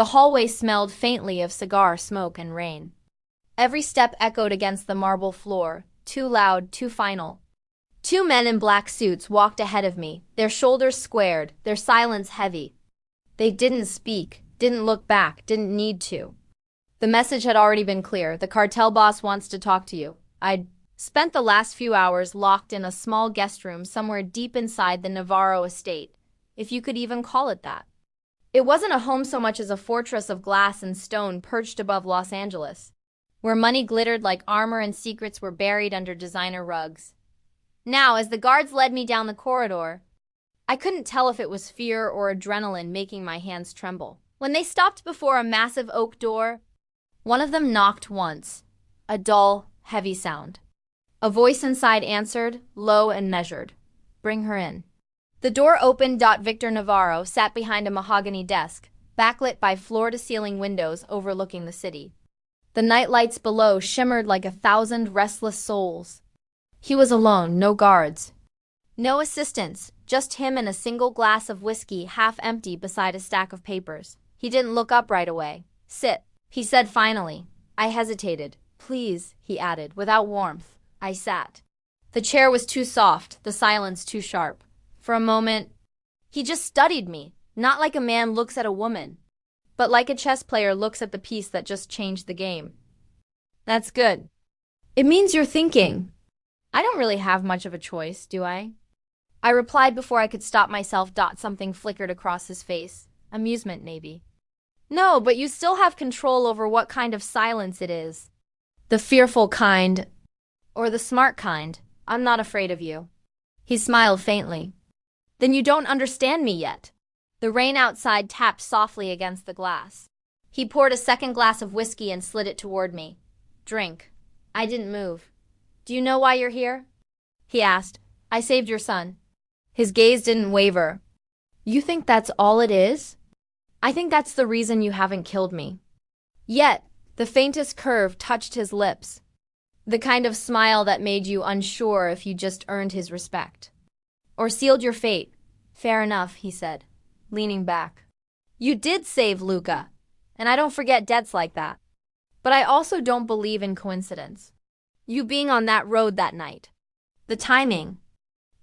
The hallway smelled faintly of cigar smoke and rain. Every step echoed against the marble floor, too loud, too final. Two men in black suits walked ahead of me, their shoulders squared, their silence heavy. They didn't speak, didn't look back, didn't need to. The message had already been clear. The cartel boss wants to talk to you. I'd spent the last few hours locked in a small guest room somewhere deep inside the Navarro estate, if you could even call it that. It wasn't a home so much as a fortress of glass and stone perched above Los Angeles, where money glittered like armor and secrets were buried under designer rugs. Now, as the guards led me down the corridor, I couldn't tell if it was fear or adrenaline making my hands tremble. When they stopped before a massive oak door, one of them knocked once, a dull, heavy sound. A voice inside answered, low and measured. "Bring her in." The door opened. Victor Navarro sat behind a mahogany desk, backlit by floor-to-ceiling windows overlooking the city. The night lights below shimmered like 1,000 restless souls. He was alone, no guards. No assistants, just him and a single glass of whiskey half empty beside a stack of papers. He didn't look up right away. "Sit," he said finally. I hesitated. "Please," he added, without warmth. I sat. The chair was too soft, the silence too sharp. For a moment, he just studied me, not like a man looks at a woman, but like a chess player looks at the piece that just changed the game. "That's good. It means you're thinking." "I don't really have much of a choice, do I?" I replied before I could stop myself. Something flickered across his face. Amusement, maybe. "No, but you still have control over what kind of silence it is. The fearful kind, or the smart kind. I'm not afraid of you." He smiled faintly. "Then you don't understand me yet." The rain outside tapped softly against the glass. He poured a second glass of whiskey and slid it toward me. "Drink." I didn't move. "Do you know why you're here?" he asked. "I saved your son." His gaze didn't waver. "You think that's all it is?" "I think that's the reason you haven't killed me." Yet, the faintest curve touched his lips. The kind of smile that made you unsure if you just earned his respect. "Or sealed your fate." "Fair enough," he said, leaning back. "You did save Luca, and I don't forget debts like that. But I also don't believe in coincidence. You being on that road that night. The timing.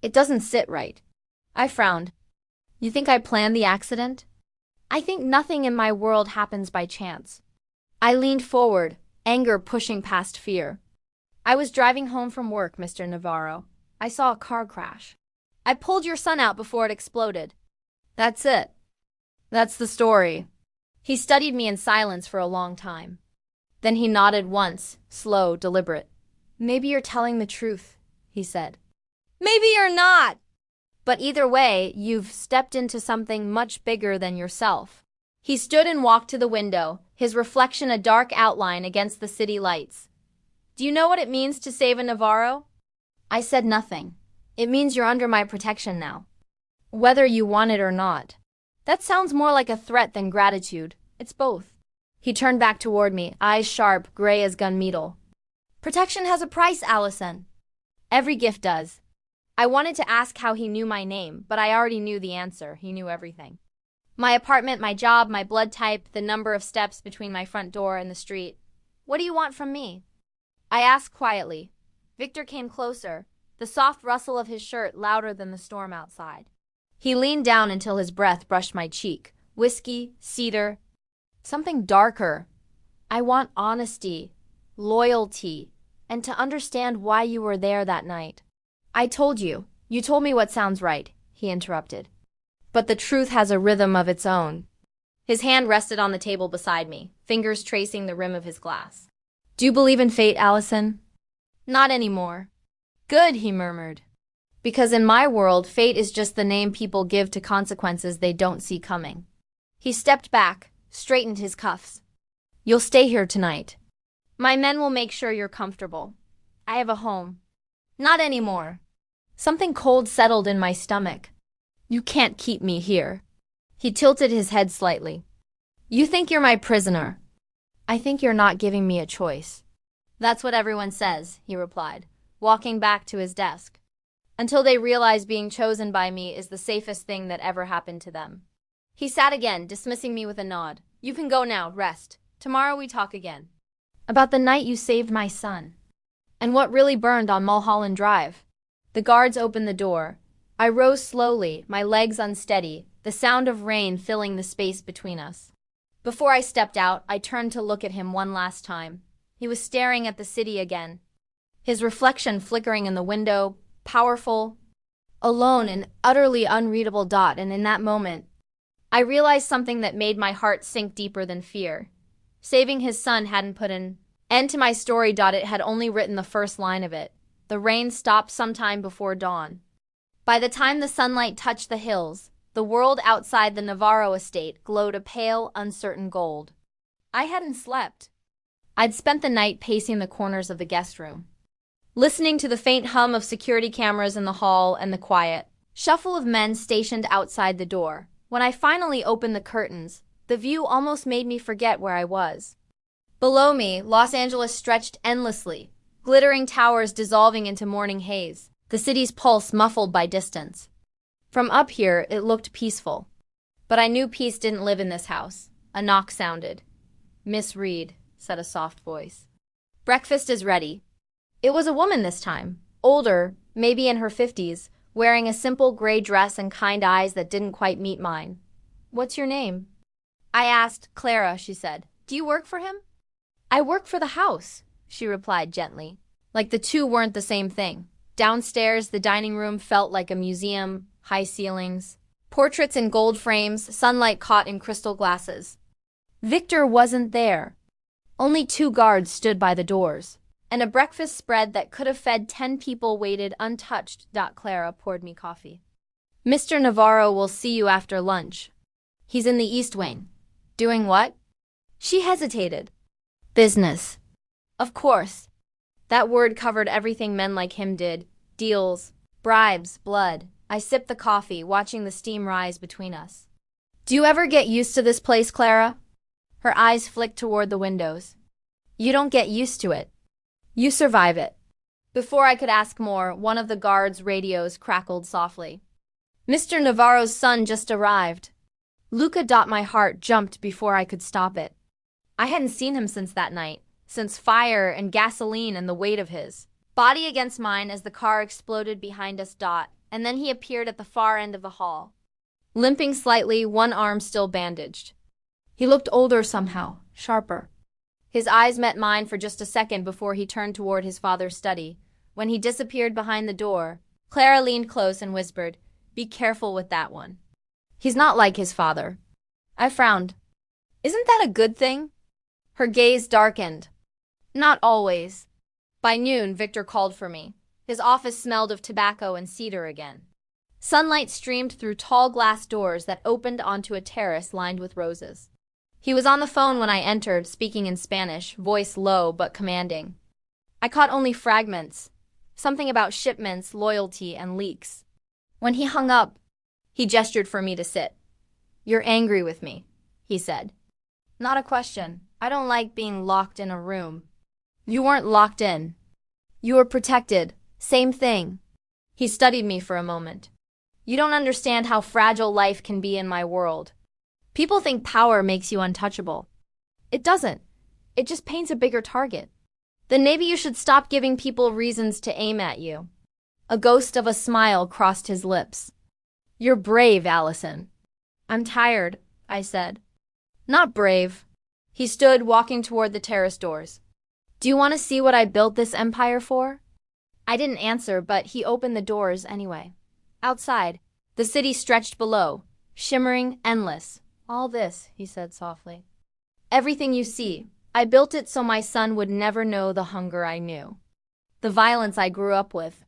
It doesn't sit right." I frowned. "You think I planned the accident?" "I think nothing in my world happens by chance." I leaned forward, anger pushing past fear. "I was driving home from work, Mr. Navarro. I saw a car crash. I pulled your son out before it exploded." "That's it. That's the story." He studied me in silence for a long time. Then he nodded once, slow, deliberate. "Maybe you're telling the truth," he said. "Maybe you're not. But either way, you've stepped into something much bigger than yourself." He stood and walked to the window, his reflection a dark outline against the city lights. "Do you know what it means to save a Navarro?" I said nothing. "It means you're under my protection now. Whether you want it or not." "That sounds more like a threat than gratitude." "It's both." He turned back toward me, eyes sharp, gray as gunmetal. "Protection has a price, Allison." "Every gift does." I wanted to ask how he knew my name, but I already knew the answer. He knew everything. My apartment, my job, my blood type, the number of steps between my front door and the street. "What do you want from me?" I asked quietly. Victor came closer, the soft rustle of his shirt louder than the storm outside. He leaned down until his breath brushed my cheek. Whiskey, cedar, something darker. "I want honesty, loyalty, and to understand why you were there that night." "I told you. You told me what sounds right," he interrupted. "But the truth has a rhythm of its own." His hand rested on the table beside me, fingers tracing the rim of his glass. "Do you believe in fate, Allison?" "Not anymore." "Good," he murmured. "Because in my world, fate is just the name people give to consequences they don't see coming." He stepped back, straightened his cuffs. "You'll stay here tonight." "My men will make sure you're comfortable. I have a home." "Not anymore." Something cold settled in my stomach. "You can't keep me here." He tilted his head slightly. "You think you're my prisoner." "I think you're not giving me a choice." "That's what everyone says," he replied, walking back to his desk. "Until they realize being chosen by me is the safest thing that ever happened to them." He sat again, dismissing me with a nod. You can go now, rest. Tomorrow we talk again. About the night you saved my son. And what really burned on Mulholland Drive. The guards opened the door. I rose slowly, my legs unsteady, the sound of rain filling the space between us. Before I stepped out, I turned to look at him one last time. He was staring at the city again. His reflection flickering in the window, powerful, alone, an utterly unreadable dot, and in that moment, I realized something that made my heart sink deeper than fear. Saving his son hadn't put an end to my story. It had only written the first line of it. The rain stopped sometime before dawn. By the time the sunlight touched the hills, the world outside the Navarro estate glowed a pale, uncertain gold. I hadn't slept. I'd spent the night pacing the corners of the guest room, listening to the faint hum of security cameras in the hall and the quiet shuffle of men stationed outside the door. When I finally opened the curtains, the view almost made me forget where I was. Below me, Los Angeles stretched endlessly, glittering towers dissolving into morning haze, the city's pulse muffled by distance. From up here, it looked peaceful. But I knew peace didn't live in this house. A knock sounded. "Miss Reed," said a soft voice. "Breakfast is ready." It was a woman this time, older, maybe in her 50s, wearing a simple gray dress and kind eyes that didn't quite meet mine. "What's your name?" I asked. "Clara," she said. "Do you work for him?" "I work for the house," she replied gently. Like the two weren't the same thing. Downstairs, the dining room felt like a museum, high ceilings, portraits in gold frames, sunlight caught in crystal glasses. Victor wasn't there. Only 2 guards stood by the doors, and a breakfast spread that could have fed 10 people waited untouched. Clara poured me coffee. "Mr. Navarro will see you after lunch. He's in the East Wing." "Doing what?" She hesitated. "Business." Of course. That word covered everything men like him did. Deals, bribes, blood. I sipped the coffee, watching the steam rise between us. "Do you ever get used to this place, Clara?" Her eyes flicked toward the windows. "You don't get used to it. You survive it." Before I could ask more, one of the guards' radios crackled softly. "Mr. Navarro's son just arrived." Luca. My heart jumped before I could stop it. I hadn't seen him since that night, since fire and gasoline and the weight of his body against mine as the car exploded behind us. And then he appeared at the far end of the hall, limping slightly, one arm still bandaged. He looked older somehow, sharper. His eyes met mine for just a second before he turned toward his father's study. When he disappeared behind the door, Clara leaned close and whispered, "Be careful with that one. He's not like his father." I frowned. "Isn't that a good thing?" Her gaze darkened. "Not always." By noon, Victor called for me. His office smelled of tobacco and cedar again. Sunlight streamed through tall glass doors that opened onto a terrace lined with roses. He was on the phone when I entered, speaking in Spanish, voice low but commanding. I caught only fragments, something about shipments, loyalty, and leaks. When he hung up, he gestured for me to sit. "You're angry with me," he said. "Not a question. I don't like being locked in a room." "You weren't locked in. You were protected. Same thing." He studied me for a moment. "You don't understand how fragile life can be in my world. People think power makes you untouchable. It doesn't. It just paints a bigger target. Then maybe you should stop giving people reasons to aim at you." A ghost of a smile crossed his lips. "You're brave, Allison." "I'm tired," I said. "Not brave." He stood, walking toward the terrace doors. "Do you want to see what I built this empire for?" I didn't answer, but he opened the doors anyway. Outside, the city stretched below, shimmering, endless. "All this," he said softly. "Everything you see. I built it so my son would never know the hunger I knew, the violence I grew up with.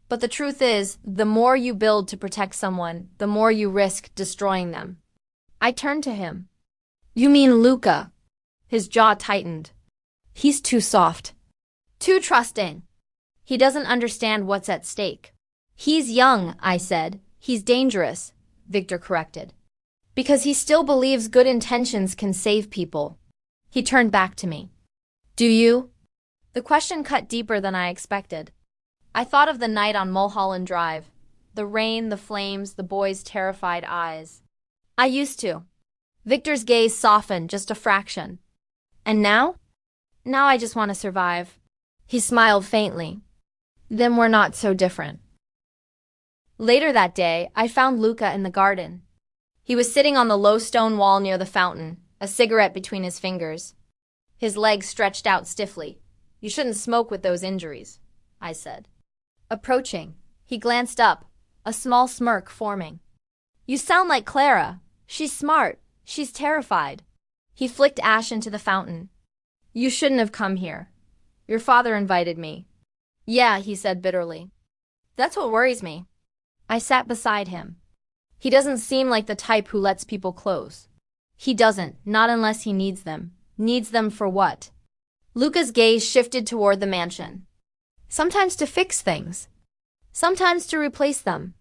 But the truth is, the more you build to protect someone, the more you risk destroying them." I turned to him. "You mean Luca?" His jaw tightened. "He's too soft. Too trusting. He doesn't understand what's at stake." "He's young," I said. "He's dangerous," Victor corrected. "Because he still believes good intentions can save people." He turned back to me. "Do you?" The question cut deeper than I expected. I thought of the night on Mulholland Drive. The rain, the flames, the boy's terrified eyes. "I used to. Victor's gaze softened just a fraction. And now? Now I just want to survive. He smiled faintly. Then we're not so different. Later that day, I found Luca in the garden. He was sitting on the low stone wall near the fountain, a cigarette between his fingers. His legs stretched out stiffly. You shouldn't smoke with those injuries, I said. Approaching, he glanced up, a small smirk forming. You sound like Clara. She's smart. She's terrified. He flicked ash into the fountain. You shouldn't have come here. Your father invited me. Yeah, he said bitterly. That's what worries me. I sat beside him. He doesn't seem like the type who lets people close. He doesn't, not unless he needs them. Needs them for what? Luca's gaze shifted toward the mansion. Sometimes to fix things. Sometimes to replace them.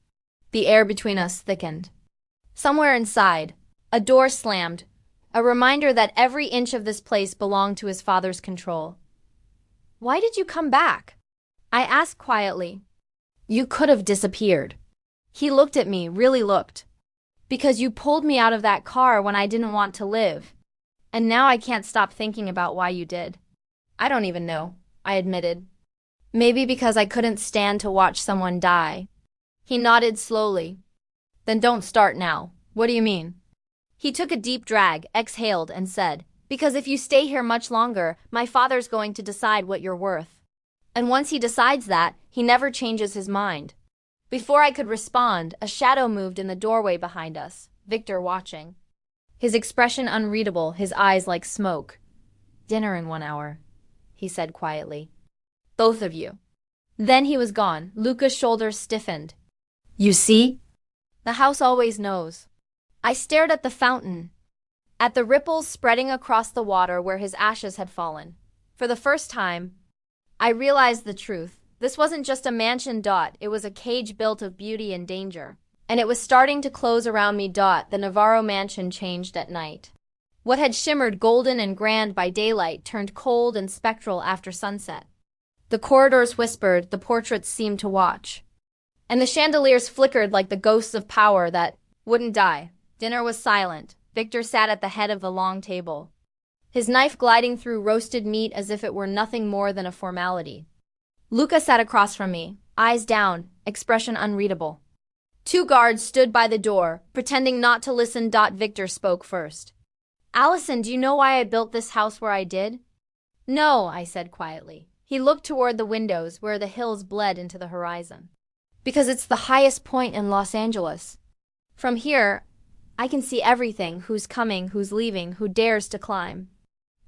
The air between us thickened. Somewhere inside, a door slammed, a reminder that every inch of this place belonged to his father's control. Why did you come back? I asked quietly. You could have disappeared. He looked at me, really looked. Because you pulled me out of that car when I didn't want to live. And now I can't stop thinking about why you did. I don't even know, I admitted. Maybe because I couldn't stand to watch someone die. He nodded slowly. Then don't start now. What do you mean? He took a deep drag, exhaled, and said, Because if you stay here much longer, my father's going to decide what you're worth. And once he decides that, he never changes his mind. Before I could respond, a shadow moved in the doorway behind us, Victor watching. His expression unreadable, his eyes like smoke. Dinner in 1 hour, he said quietly. Both of you. Then he was gone. Luca's shoulders stiffened. You see? The house always knows. I stared at the fountain, at the ripples spreading across the water where his ashes had fallen. For the first time, I realized the truth. This wasn't just a mansion. It was a cage built of beauty and danger. And it was starting to close around me. The Navarro mansion changed at night. What had shimmered golden and grand by daylight turned cold and spectral after sunset. The corridors whispered, the portraits seemed to watch. And the chandeliers flickered like the ghosts of power that wouldn't die. Dinner was silent. Victor sat at the head of the long table, his knife gliding through roasted meat as if it were nothing more than a formality. Luca sat across from me, eyes down, expression unreadable. 2 guards stood by the door, pretending not to listen. Victor spoke first. Allison, do you know why I built this house where I did? No, I said quietly. He looked toward the windows where the hills bled into the horizon. Because it's the highest point in Los Angeles. From here, I can see everything, who's coming, who's leaving, who dares to climb.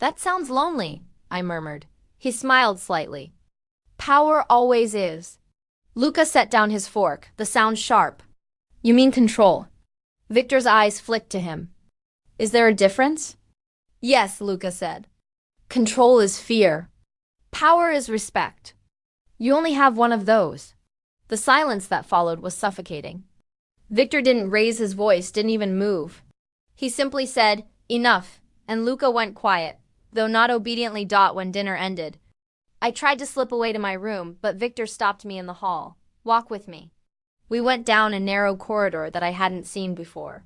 That sounds lonely, I murmured. He smiled slightly. Power always is. Luca set down his fork, the sound sharp. You mean control? Victor's eyes flicked to him. Is there a difference? Yes, Luca said. Control is fear. Power is respect. You only have one of those. The silence that followed was suffocating. Victor didn't raise his voice, didn't even move. He simply said, enough, and Luca went quiet, though not obediently. When dinner ended, I tried to slip away to my room, but Victor stopped me in the hall. Walk with me. We went down a narrow corridor that I hadn't seen before.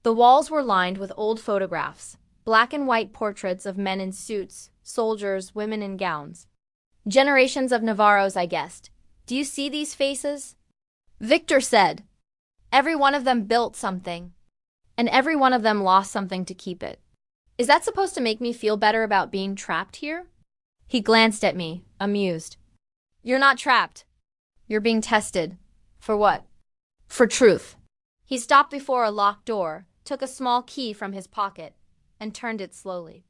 The walls were lined with old photographs, black and white portraits of men in suits, soldiers, women in gowns. Generations of Navarros, I guessed. Do you see these faces? Victor said. Every one of them built something, and every one of them lost something to keep it. Is that supposed to make me feel better about being trapped here? He glanced at me, amused. You're not trapped. You're being tested. For what? For truth. He stopped before a locked door, took a small key from his pocket, and turned it slowly.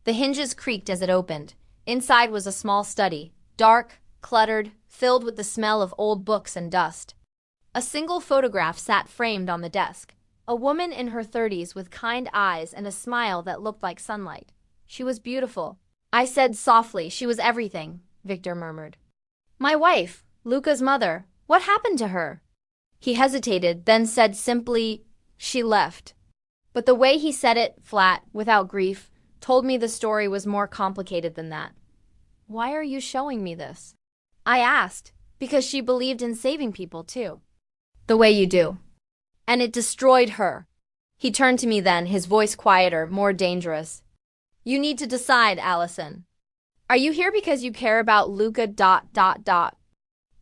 The hinges creaked as it opened. Inside was a small study, dark, cluttered, filled with the smell of old books and dust. A single photograph sat framed on the desk. A woman in her 30s with kind eyes and a smile that looked like sunlight. She was beautiful. I said softly, she was everything, Victor murmured. My wife, Luca's mother, what happened to her? He hesitated, then said simply, she left. But the way he said it, flat, without grief, told me the story was more complicated than that. Why are you showing me this? I asked, because she believed in saving people too. The way you do. And it destroyed her. He turned to me then, his voice quieter, more dangerous. You need to decide, Allison. Are you here because you care about Luca ...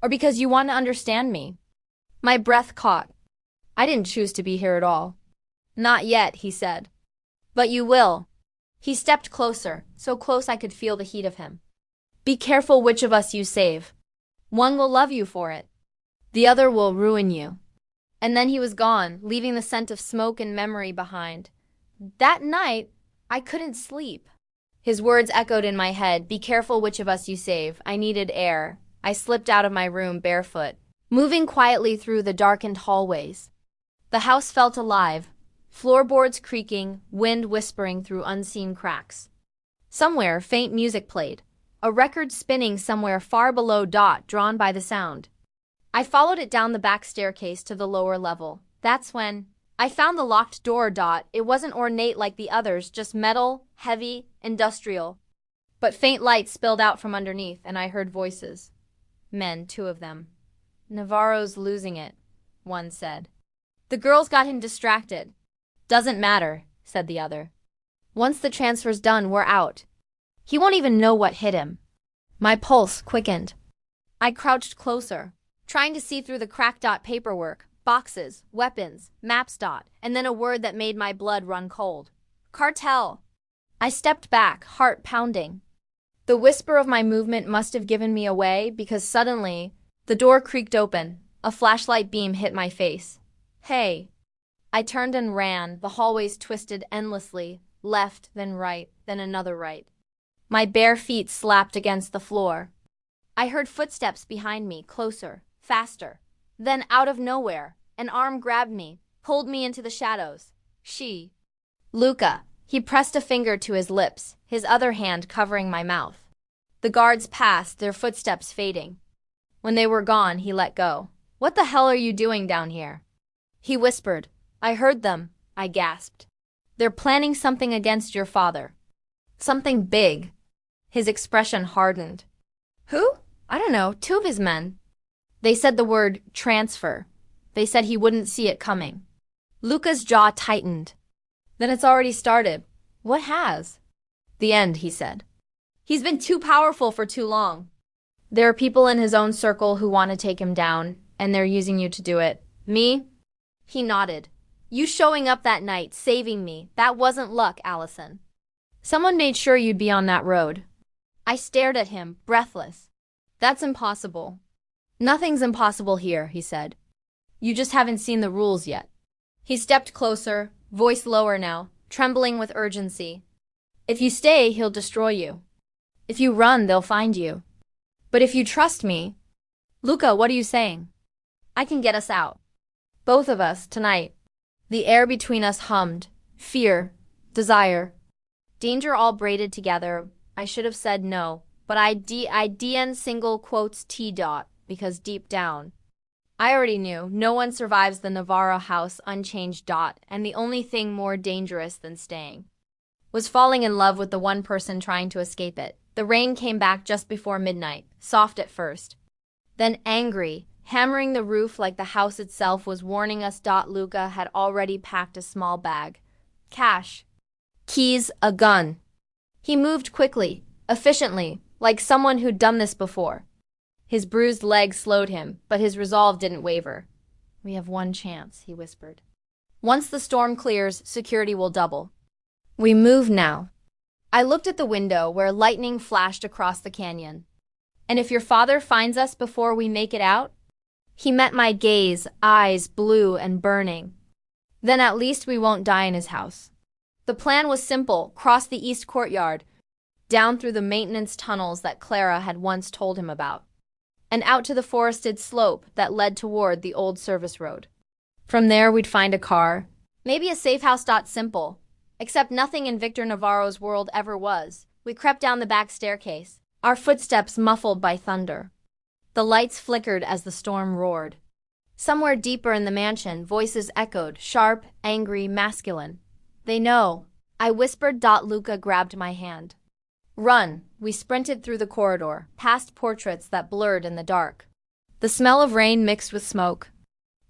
or because you want to understand me? My breath caught. I didn't choose to be here at all. Not yet, he said. But you will. He stepped closer, so close I could feel the heat of him. Be careful which of us you save. One will love you for it. The other will ruin you. And then he was gone, leaving the scent of smoke and memory behind. That night, I couldn't sleep. His words echoed in my head, be careful which of us you save. I needed air. I slipped out of my room barefoot, moving quietly through the darkened hallways. The house felt alive, floorboards creaking, wind whispering through unseen cracks. Somewhere, faint music played, a record spinning somewhere far below ... drawn by the sound. I followed it down the back staircase to the lower level. That's when I found the locked door. It wasn't ornate like the others, just metal, heavy, industrial. But faint light spilled out from underneath, and I heard voices. Men, 2 of them. Navarro's losing it, one said. The girls got him distracted. Doesn't matter, said the other. Once the transfer's done, we're out. He won't even know what hit him. My pulse quickened. I crouched closer, trying to see through the cracked paperwork, boxes, weapons, maps. And then a word that made my blood run cold. Cartel. I stepped back, heart pounding. The whisper of my movement must have given me away because suddenly, the door creaked open. A flashlight beam hit my face. Hey. I turned and ran, the hallways twisted endlessly, left, then right, then another right. My bare feet slapped against the floor. I heard footsteps behind me, closer, faster. Then, out of nowhere, an arm grabbed me, pulled me into the shadows. She. Luca. He pressed a finger to his lips, his other hand covering my mouth. The guards passed, their footsteps fading. When they were gone, he let go. What the hell are you doing down here? He whispered. I heard them, I gasped. They're planning something against your father. Something big. His expression hardened. Who? I don't know, 2 of his men. They said the word transfer. They said he wouldn't see it coming. Luca's jaw tightened. Then it's already started. What has? The end, he said. He's been too powerful for too long. There are people in his own circle who want to take him down, and they're using you to do it. Me? He nodded. You showing up that night, saving me, that wasn't luck, Allison. Someone made sure you'd be on that road. I stared at him, breathless. That's impossible. Nothing's impossible here, he said. You just haven't seen the rules yet. He stepped closer, voice lower now, trembling with urgency. If you stay, he'll destroy you. If you run, they'll find you. But if you trust me... Luca, what are you saying? I can get us out. Both of us, tonight. The air between us hummed. Fear. Desire. Danger all braided together. I should have said no, but I dn single quotes T. Because deep down, I already knew no one survives the Navarro house unchanged. And the only thing more dangerous than staying was falling in love with the one person trying to escape it. The rain came back just before midnight, soft at first. Then angry, hammering the roof like the house itself was warning us. Luca had already packed a small bag. Cash. Keys, a gun. He moved quickly, efficiently, like someone who'd done this before. His bruised leg slowed him, but his resolve didn't waver. We have one chance, he whispered. Once the storm clears, security will double. We move now. I looked at the window where lightning flashed across the canyon. And if your father finds us before we make it out? He met my gaze, eyes blue and burning. Then at least we won't die in his house. The plan was simple: cross the east courtyard, down through the maintenance tunnels that Clara had once told him about, and out to the forested slope that led toward the old service road. From there we'd find a car, maybe a safe house. Simple. Except nothing in Victor Navarro's world ever was. We crept down the back staircase, our footsteps muffled by thunder. The lights flickered as the storm roared. Somewhere deeper in the mansion, voices echoed, sharp, angry, masculine. They know, I whispered. Luca grabbed my hand. Run. We sprinted through the corridor, past portraits that blurred in the dark. The smell of rain mixed with smoke.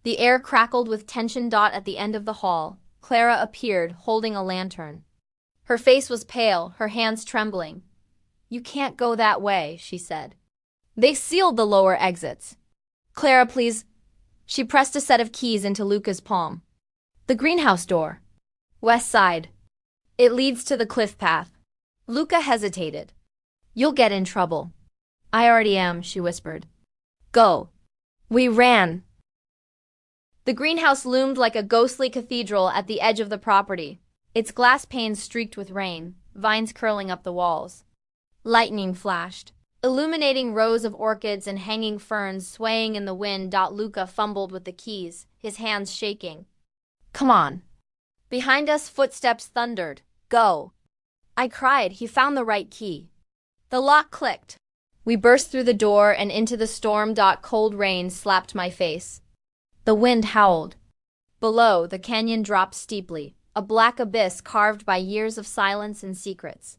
The air crackled with tension. At the end of the hall, Clara appeared, holding a lantern. Her face was pale, her hands trembling. "You can't go that way," she said. "They sealed the lower exits." "Clara, please." She pressed a set of keys into Luca's palm. "The greenhouse door. West side. It leads to the cliff path." Luca hesitated. "You'll get in trouble." "I already am," she whispered. "Go." We ran. The greenhouse loomed like a ghostly cathedral at the edge of the property, its glass panes streaked with rain, vines curling up the walls. Lightning flashed, illuminating rows of orchids and hanging ferns swaying in the wind. Luca fumbled with the keys, his hands shaking. "Come on." Behind us, footsteps thundered. "Go." I cried. He found the right key. The lock clicked. We burst through the door and into the storm. Cold rain slapped my face. The wind howled. Below, the canyon dropped steeply, a black abyss carved by years of silence and secrets.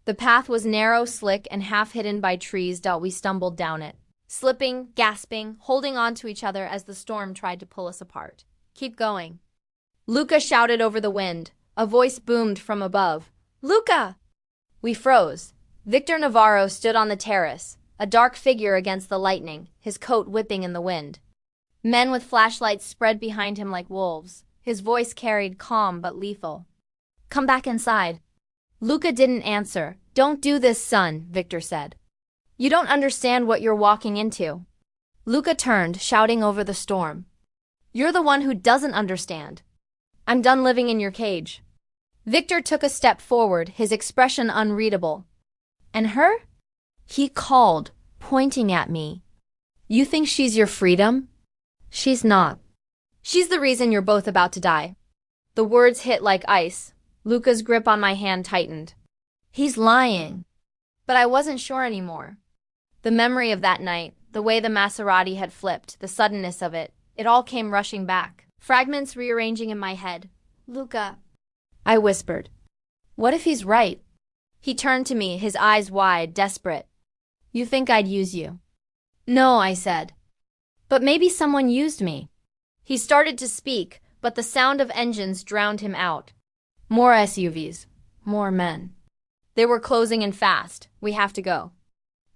The path was narrow, slick, and half hidden by trees. We stumbled down it, slipping, gasping, holding on to each other as the storm tried to pull us apart. "Keep going." Luca shouted over the wind. A voice boomed from above. "Luca!" We froze. Victor Navarro stood on the terrace, a dark figure against the lightning, his coat whipping in the wind. Men with flashlights spread behind him like wolves. His voice carried, calm but lethal. "Come back inside." Luca didn't answer. "Don't do this, son," Victor said. "You don't understand what you're walking into." Luca turned, shouting over the storm. "You're the one who doesn't understand. I'm done living in your cage." Victor took a step forward, his expression unreadable. "And her?" He called, pointing at me. "You think she's your freedom? She's not. She's the reason you're both about to die." The words hit like ice. Luca's grip on my hand tightened. He's lying. But I wasn't sure anymore. The memory of that night, the way the Maserati had flipped, the suddenness of it, it all came rushing back, fragments rearranging in my head. "Luca," I whispered. "What if he's right?" He turned to me, his eyes wide, desperate. "You think I'd use you?" "No," I said. "But maybe someone used me." He started to speak, but the sound of engines drowned him out. More SUVs. More men. They were closing in fast. "We have to go."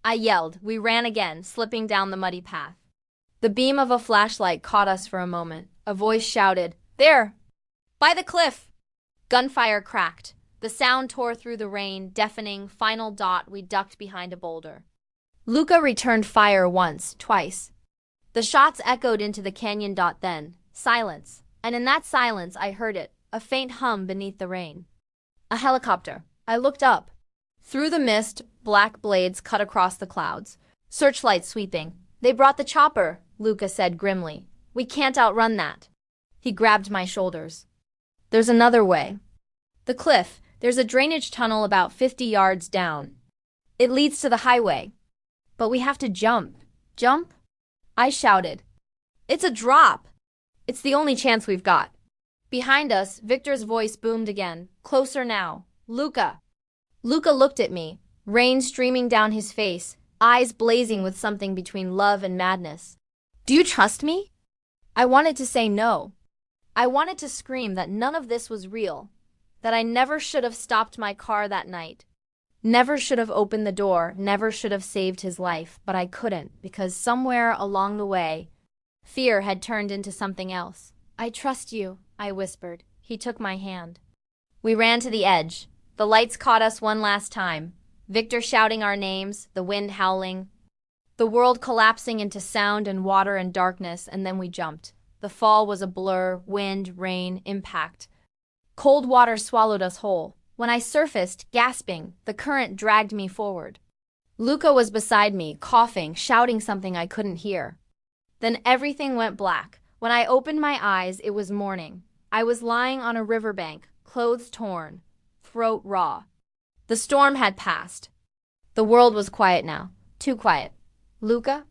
I yelled. We ran again, slipping down the muddy path. The beam of a flashlight caught us for a moment. A voice shouted, "There! By the cliff!" Gunfire cracked. The sound tore through the rain, deafening. Final. We ducked behind a boulder. Luca returned fire once, twice. The shots echoed into the canyon. Then, silence. And in that silence, I heard it, a faint hum beneath the rain. A helicopter. I looked up. Through the mist, black blades cut across the clouds. Searchlights sweeping. "They brought the chopper," Luca said grimly. "We can't outrun that." He grabbed my shoulders. "There's another way." "The cliff. There's a drainage tunnel about 50 yards down. It leads to the highway." "But we have to jump." "Jump?" I shouted. "It's a drop. It's the only chance we've got." Behind us, Victor's voice boomed again. "Closer now. Luca." Luca looked at me, rain streaming down his face, eyes blazing with something between love and madness. "Do you trust me?" I wanted to say no. I wanted to scream that none of this was real, that I never should have stopped my car that night. Never should have opened the door, never should have saved his life, but I couldn't, because somewhere along the way, fear had turned into something else. "I trust you," I whispered. He took my hand. We ran to the edge. The lights caught us one last time. Victor shouting our names, the wind howling. The world collapsing into sound and water and darkness, and then we jumped. The fall was a blur, wind, rain, impact. Cold water swallowed us whole. When I surfaced, gasping, the current dragged me forward. Luca was beside me, coughing, shouting something I couldn't hear. Then everything went black. When I opened my eyes, it was morning. I was lying on a riverbank, clothes torn, throat raw. The storm had passed. The world was quiet now. Too quiet. "Luca?"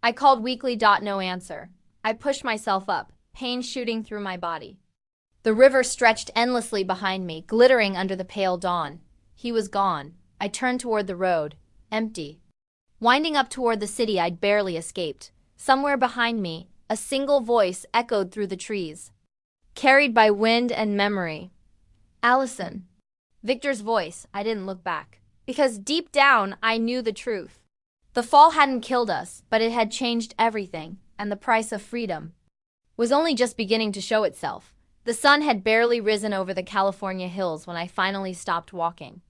I called weakly. No answer. I pushed myself up, pain shooting through my body. The river stretched endlessly behind me, glittering under the pale dawn. He was gone. I turned toward the road. Empty. Winding up toward the city I'd barely escaped. Somewhere behind me, a single voice echoed through the trees. carried by wind and memory. Allison. Victor's voice. I didn't look back. Because deep down, I knew the truth. The fall hadn't killed us, but it had changed everything, and the price of freedom was only just beginning to show itself. The sun had barely risen over the California hills when I finally stopped walking.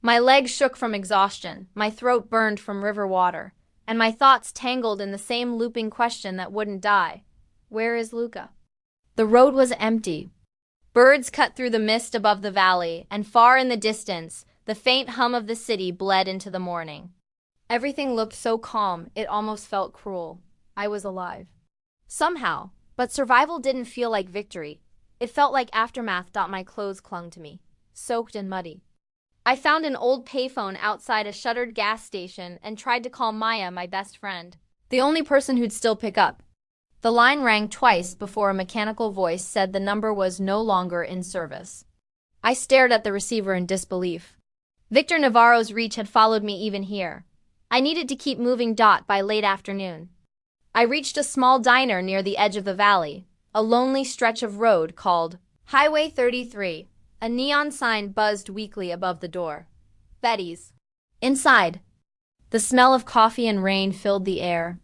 My legs shook from exhaustion, my throat burned from river water, and my thoughts tangled in the same looping question that wouldn't die. Where is Luca? The road was empty. Birds cut through the mist above the valley, and far in the distance, the faint hum of the city bled into the morning. Everything looked so calm, it almost felt cruel. I was alive. Somehow, but survival didn't feel like victory. It felt like aftermath. My clothes clung to me, soaked and muddy. I found an old payphone outside a shuttered gas station and tried to call Maya, my best friend, the only person who'd still pick up. The line rang twice before a mechanical voice said the number was no longer in service. I stared at the receiver in disbelief. Victor Navarro's reach had followed me even here. I needed to keep moving. By late afternoon, I reached a small diner near the edge of the valley, a lonely stretch of road called Highway 33. A neon sign buzzed weakly above the door. Betty's. Inside, the smell of coffee and rain filled the air.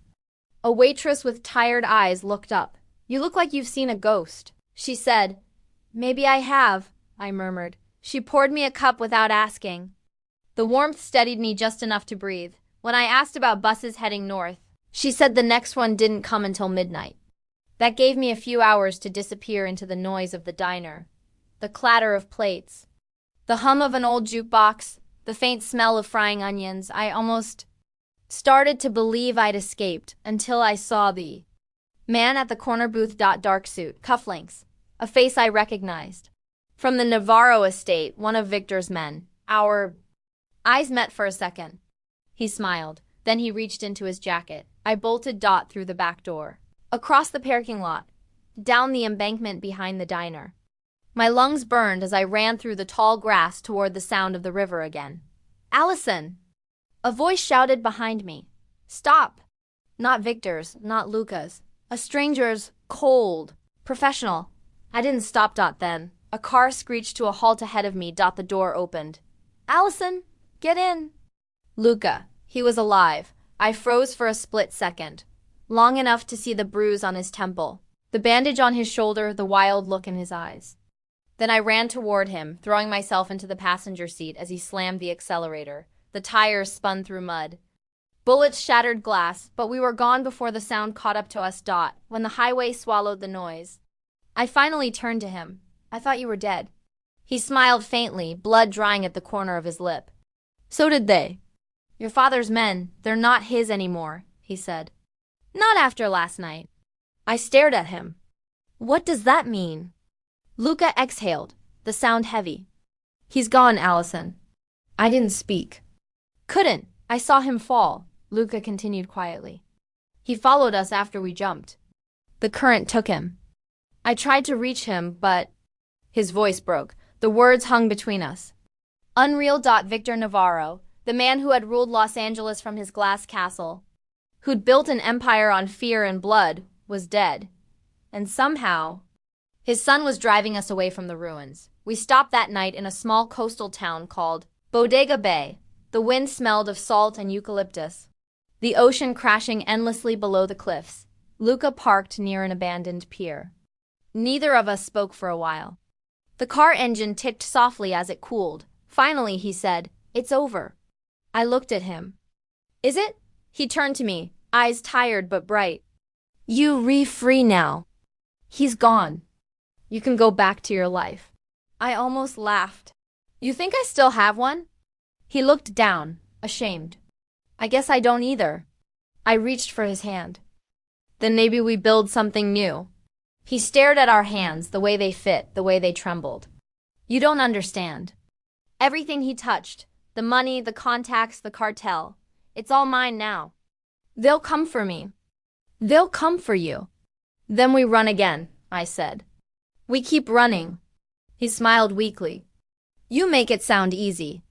A waitress with tired eyes looked up. "You look like you've seen a ghost," she said. "Maybe I have," I murmured. She poured me a cup without asking. The warmth steadied me just enough to breathe. When I asked about buses heading north, she said the next one didn't come until midnight. That gave me a few hours to disappear into the noise of the diner. The clatter of plates, the hum of an old jukebox, the faint smell of frying onions. I almost started to believe I'd escaped until I saw the man at the corner booth. Dark suit, cufflinks, a face I recognized. From the Navarro estate, one of Victor's men. Our eyes met for a second. He smiled. Then he reached into his jacket. I bolted through the back door, across the parking lot, down the embankment behind the diner. My lungs burned as I ran through the tall grass toward the sound of the river again. "Allison!" A voice shouted behind me. "Stop!" Not Victor's, not Luca's. A stranger's, cold, professional. I didn't stop. Then a car screeched to a halt ahead of me. The door opened. "Allison, get in!" Luca. He was alive. I froze for a split second, long enough to see the bruise on his temple, the bandage on his shoulder, the wild look in his eyes. Then I ran toward him, throwing myself into the passenger seat as he slammed the accelerator. The tires spun through mud. Bullets shattered glass, but we were gone before the sound caught up to us. When the highway swallowed the noise, I finally turned to him. "I thought you were dead." He smiled faintly, blood drying at the corner of his lip. "So did they. Your father's men, they're not his anymore," he said. "Not after last night." I stared at him. "What does that mean?" Luca exhaled, the sound heavy. "He's gone, Allison." I didn't speak. "Couldn't. I saw him fall," Luca continued quietly. "He followed us after we jumped. The current took him. I tried to reach him, but—" His voice broke. The words hung between us. Unreal. Victor Navarro, the man who had ruled Los Angeles from his glass castle, who'd built an empire on fear and blood, was dead. And somehow, his son was driving us away from the ruins. We stopped that night in a small coastal town called Bodega Bay. The wind smelled of salt and eucalyptus, the ocean crashing endlessly below the cliffs. Luca parked near an abandoned pier. Neither of us spoke for a while. The car engine ticked softly as it cooled. Finally, he said, "It's over." I looked at him. "Is it?" He turned to me, eyes tired but bright. "You're free now. He's gone. You can go back to your life." I almost laughed. "You think I still have one?" He looked down, ashamed. "I guess I don't either." I reached for his hand. "Then maybe we build something new." He stared at our hands, the way they fit, the way they trembled. "You don't understand." Everything he touched, the money, the contacts, the cartel, it's all mine now. "They'll come for me." "They'll come for you." "Then we run again," I said. "We keep running." He smiled weakly. "You make it sound easy."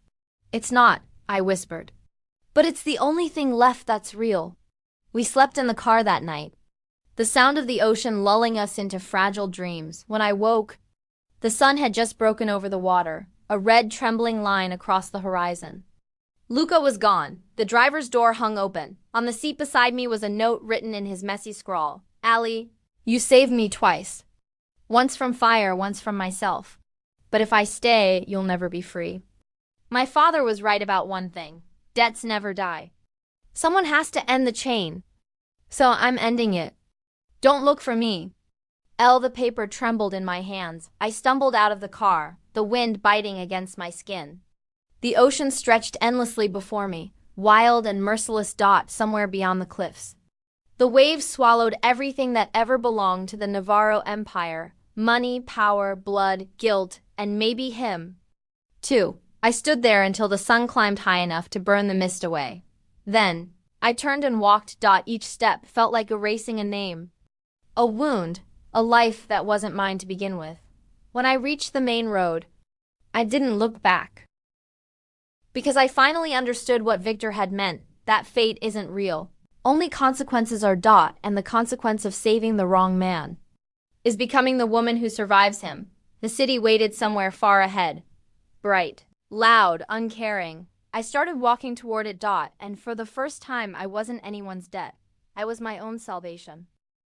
"It's not," I whispered. "But it's the only thing left that's real." We slept in the car that night. the sound of the ocean lulling us into fragile dreams. When I woke, the sun had just broken over the water, a red trembling line across the horizon. Luca was gone. The driver's door hung open. On the seat beside me was a note written in his messy scrawl. "Allie, you saved me twice. Once from fire, once from myself. But if I stay, you'll never be free." My father was right about one thing. Debts never die. Someone has to end the chain. So I'm ending it. Don't look for me. The paper trembled in my hands. I stumbled out of the car, the wind biting against my skin. The ocean stretched endlessly before me, wild and merciless dot somewhere beyond the cliffs. The waves swallowed everything that ever belonged to the Navarro Empire: money, power, blood, guilt, and maybe him, too. I stood there until the sun climbed high enough to burn the mist away. Then, I turned and walked. Each step felt like erasing a name, a wound, a life that wasn't mine to begin with. When I reached the main road, I didn't look back. Because I finally understood what Victor had meant, that fate isn't real. Only consequences are. And the consequence of saving the wrong man is becoming the woman who survives him. The city waited somewhere far ahead. Bright, loud, uncaring. I started walking toward it. And for the first time, I wasn't anyone's debt. I was my own salvation.